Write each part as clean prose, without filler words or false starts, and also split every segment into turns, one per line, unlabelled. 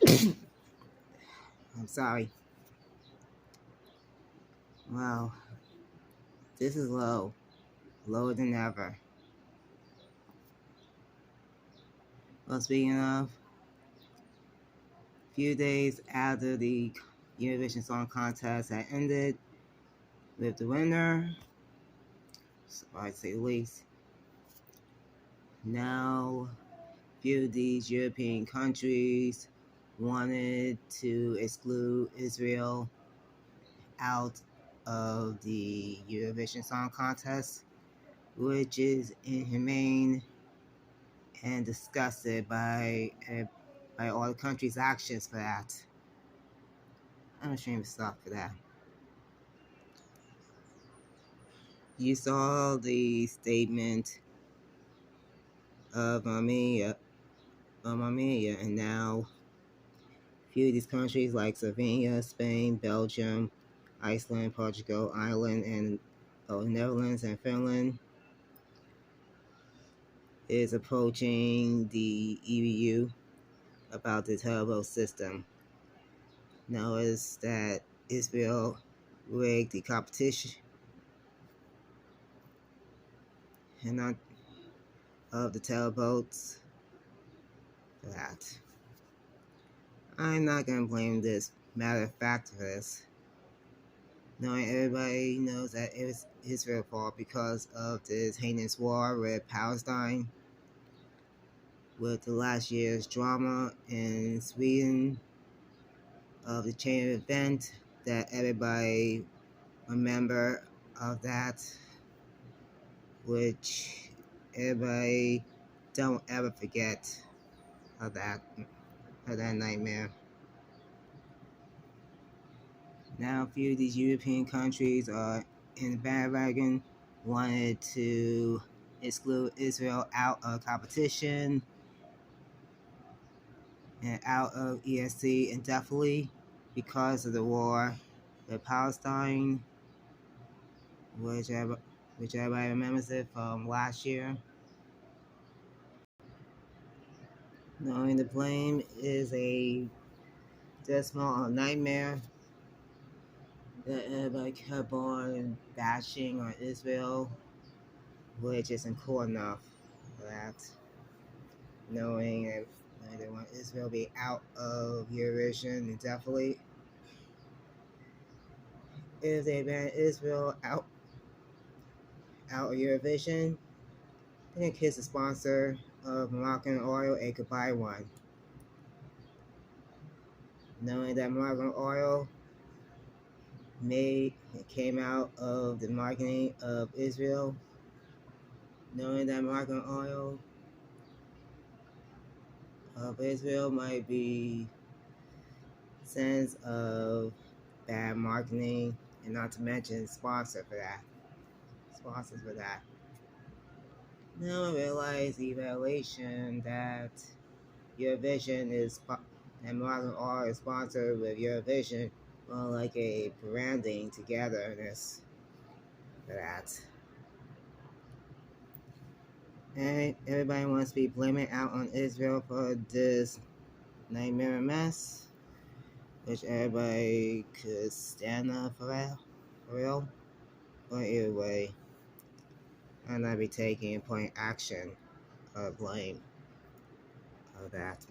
I'm sorry. Wow, this is low, lower than ever. Well, speaking of, a few days after the Eurovision Song Contest had ended with the winner, I'd say the least, now few of these European countries wanted to exclude Israel out of the Eurovision Song Contest, which is inhumane and disgusted by all the country's actions for that. I'm ashamed of stuff for that. You saw the statement of Armenia, and now a few of these countries like Slovenia, Spain, Belgium, Iceland, Portugal, Ireland, and Netherlands and Finland is approaching the EU about the terrible system. Notice that Israel rigged the competition and not of the tailboats for that. I'm not gonna blame this matter of fact for this, knowing everybody knows that it was Israel's fault because of this heinous war with Palestine, with the last year's drama in Sweden of the chain of event that everybody remember of that, which everybody don't ever forget of that nightmare. Now, a few of these European countries are in the bandwagon, wanted to exclude Israel out of competition and out of ESC indefinitely because of the war with Palestine, which everybody remembers it from last year. Knowing the blame is a dismal nightmare that everybody kept on bashing on Israel, which isn't cool enough for that. Knowing if they want Israel to be out of Eurovision indefinitely. If they ban Israel out of Eurovision, they can kiss the sponsor of Moroccan oil and could buy one. Knowing that Moroccan oil came out of the marketing of Israel, knowing that Moroccan oil of Israel might be sense of bad marketing, and not to mention sponsors for that. Now I realize the evaluation that Eurovision is and Moroccan oil is sponsored with Eurovision, well, like a branding togetherness for that. And everybody wants to be blaming out on Israel for this nightmare mess, which everybody could stand up for real. But either way, I'll not be taking point action or blame of that.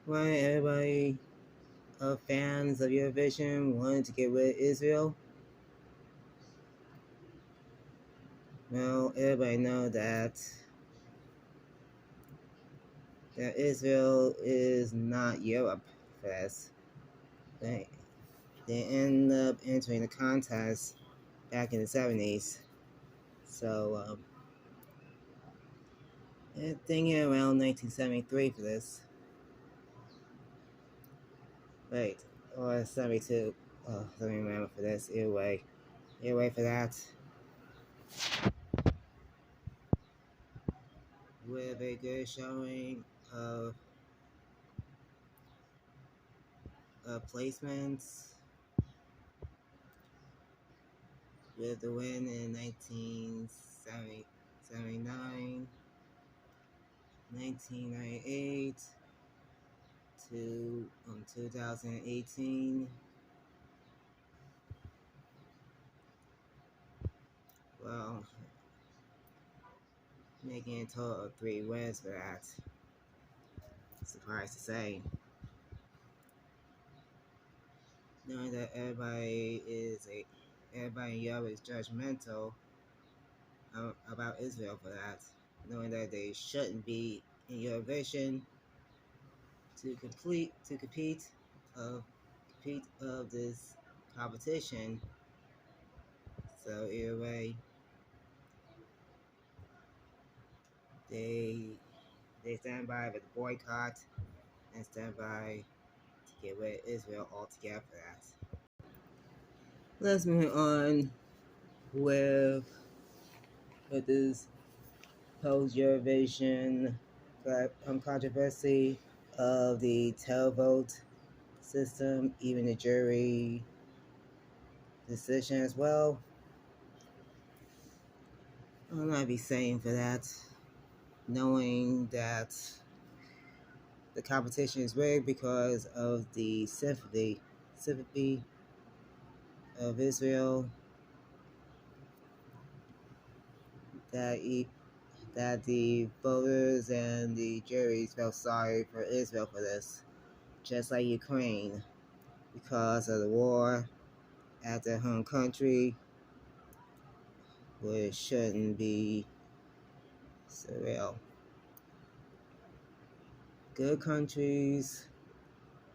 Why everybody fans of Eurovision wanted to get rid of Israel? Well, everybody know that Israel is not Europe for this. They end up entering the contest back in the 70s. So, I think around 1973 for this. Wait, or 72. Oh, let me remember for this. Either way for that. With a good showing of placements, with the win in 1979, 1998 to 2018. Well, making a total of 3 wins for that. Surprised to say. Knowing that everybody in Europe is judgmental about Israel for that. Knowing that they shouldn't be in Eurovision to of compete of this competition. So either way, they they stand by with the boycott and stand by to get rid of Israel altogether for that. Let's move on with this post Eurovision controversy of the televote system, even the jury decision as well. I'll not be saying for that, knowing that the competition is rigged because of the sympathy of Israel that that the voters and the juries felt sorry for Israel for this, just like Ukraine, because of the war at their home country, which shouldn't be surreal. Good countries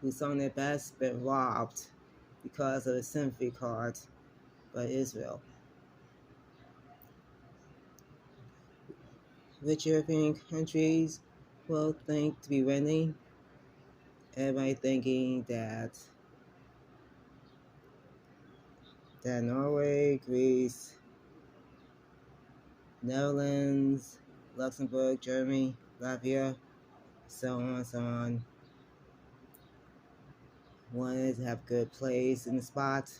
who sung their best been robbed because of the sympathy card by Israel. Which European countries will think to be winning? Everybody thinking that Norway, Greece, Netherlands, Luxembourg, Germany, Latvia, so on, wanted to have good plays in the spot,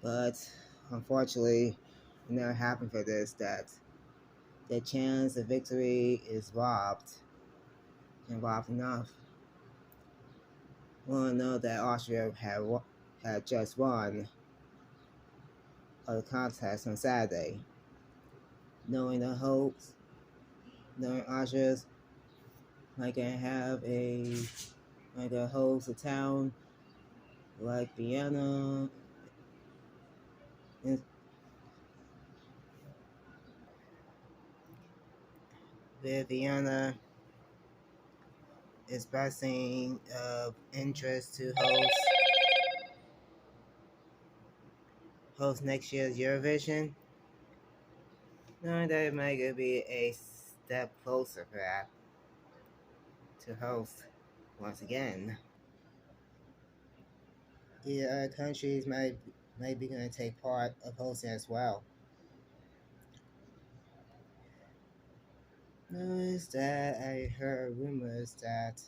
but unfortunately, it never happened for this. That the chance of victory is robbed enough. We all know that Austria had just won the contest on Saturday, knowing the hopes, knowing Austria's like gonna host a town like Vienna. With Vienna expressing of interest to host next year's Eurovision, knowing that it might be a step closer for that to host once again. The other countries might be going to take part of hosting as well. Notice that I heard rumors that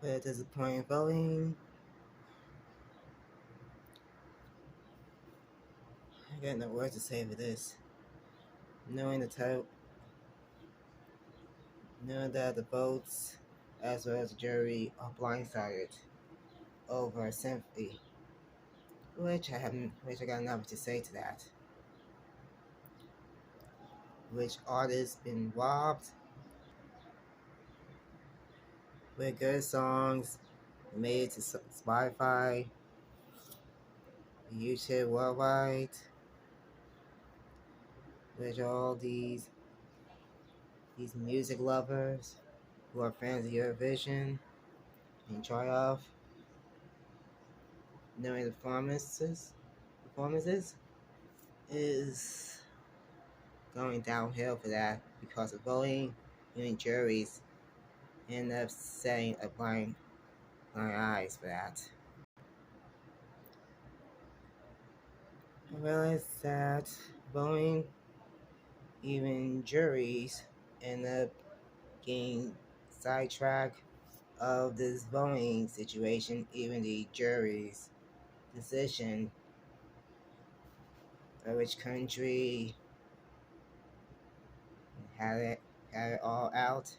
with disappointing voting, I got no words to say for this. Knowing knowing that the votes as well as the jury are blindsided over sympathy, which I got nothing to say to that. Which artists been robbed with good songs made it to Spotify, YouTube worldwide, which all these music lovers who are fans of Eurovision enjoy of, knowing the performances is going downhill for that because of voting, even juries end up setting a blind eyes for that. I realize that voting, even juries, end up getting sidetracked of this voting situation, even the jury's decision which country had it had it all out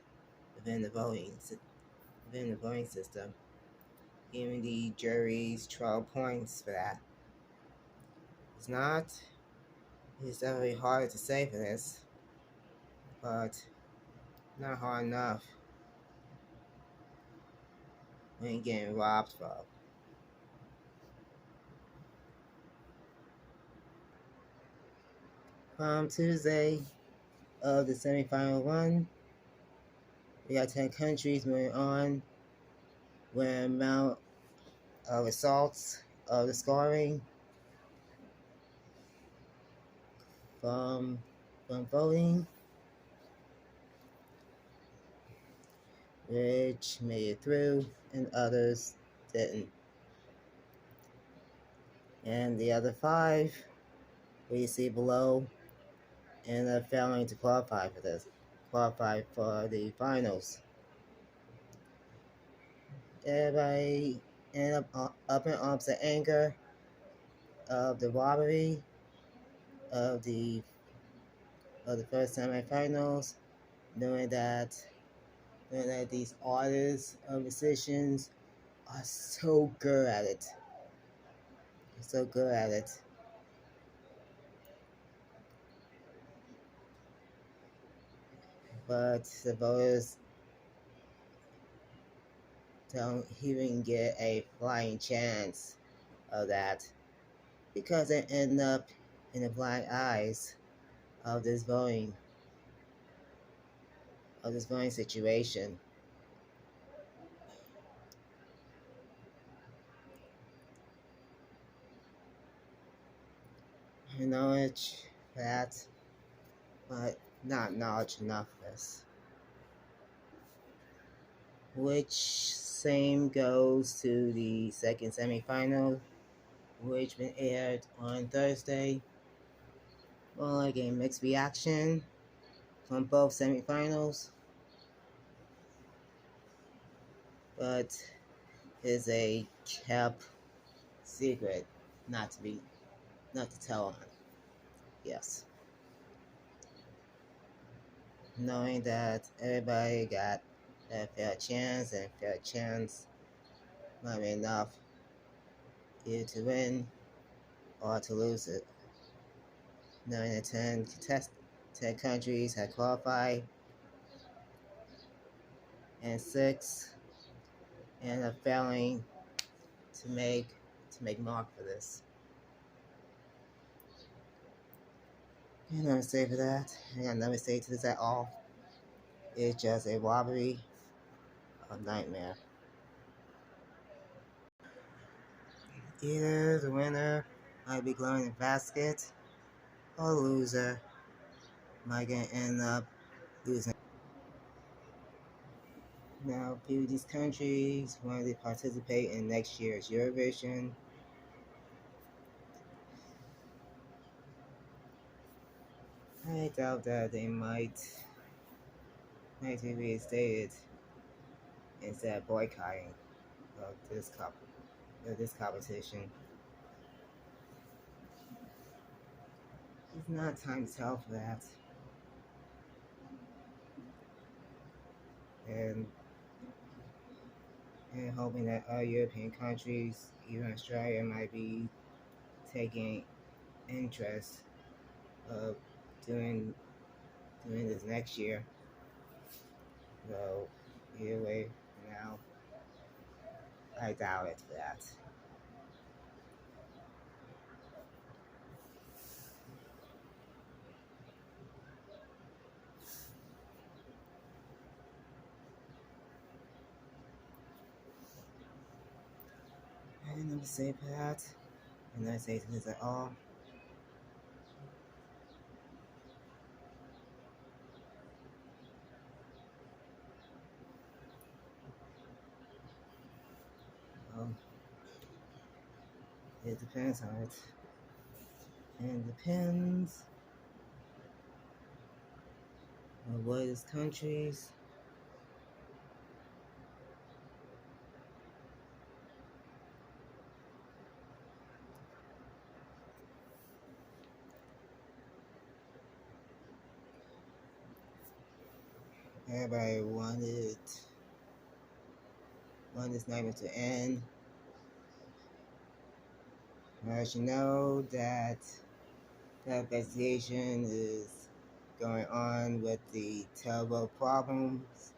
within the voting system, giving the juries 12 points for that. It's not. It's definitely hard to say for this, but not hard enough when you're getting robbed from. From Tuesday of the semifinal run, we got 10 countries moving on with amount of results of the scoring from voting, which made it through and others didn't. And the other 5 we see below end up failing to qualify for the finals. Everybody ended up in arms of anger of the robbery of the first semifinals, knowing that these artists or musicians are so good at it. So good at it. But the voters don't even get a flying chance of that because they end up in the blind eyes of this voting situation. Knowledge that, but not knowledge enough of this. Which same goes to the second semifinal, which been aired on Thursday. More like a mixed reaction from both semifinals, but is a kept secret not to tell on. Yes. Knowing that everybody got a fair chance, and fair chance might be enough either to win or to lose it. Knowing that 10 countries had qualified and 6 end up failing to make mark for this. I got nothing to say for that. I got nothing to say to this at all. It's just a robbery, a nightmare. Either the winner might be going in the basket, or the loser might end up losing. Now, a few of these countries want to participate in next year's Eurovision. I doubt that they might be reinstated instead of boycotting of this competition. It's not time to tell for that. And hoping that other European countries, even Australia, might be taking interest of doing this next year. So either way, for now, I doubt it for that. I didn't never say for that. I didn't say this at all. It depends on it. And it depends on what is countries. Everybody want this nightmare to end. As you know that investigation is going on with the terrible problems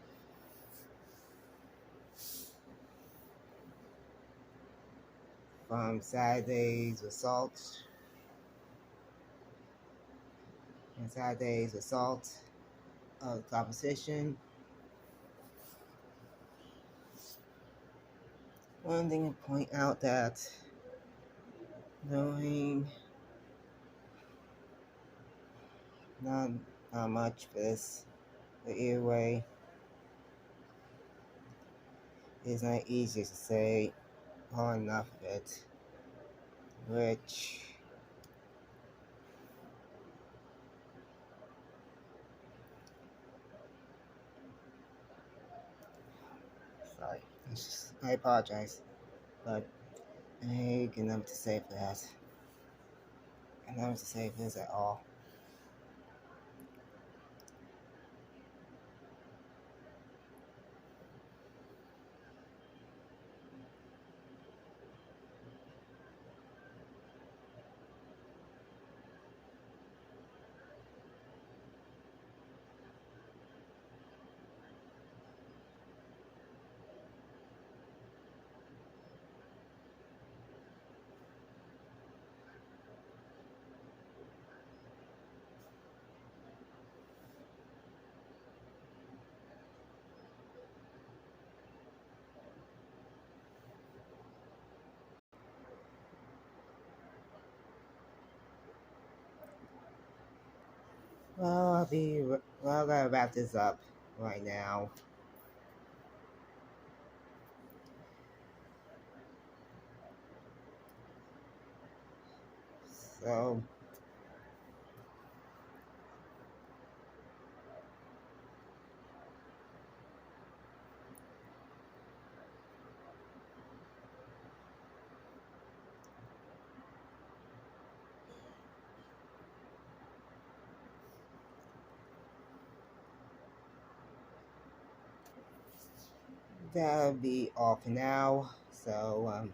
from Saturday's assault of the opposition. One thing to point out that knowing not much for this, but either way, it's not easy to say all enough of it, which sorry, I apologize, but I ain't enough to say for that. Enough to say for this at all. Well, I gotta wrap this up right now. So, that'll be all for now. So,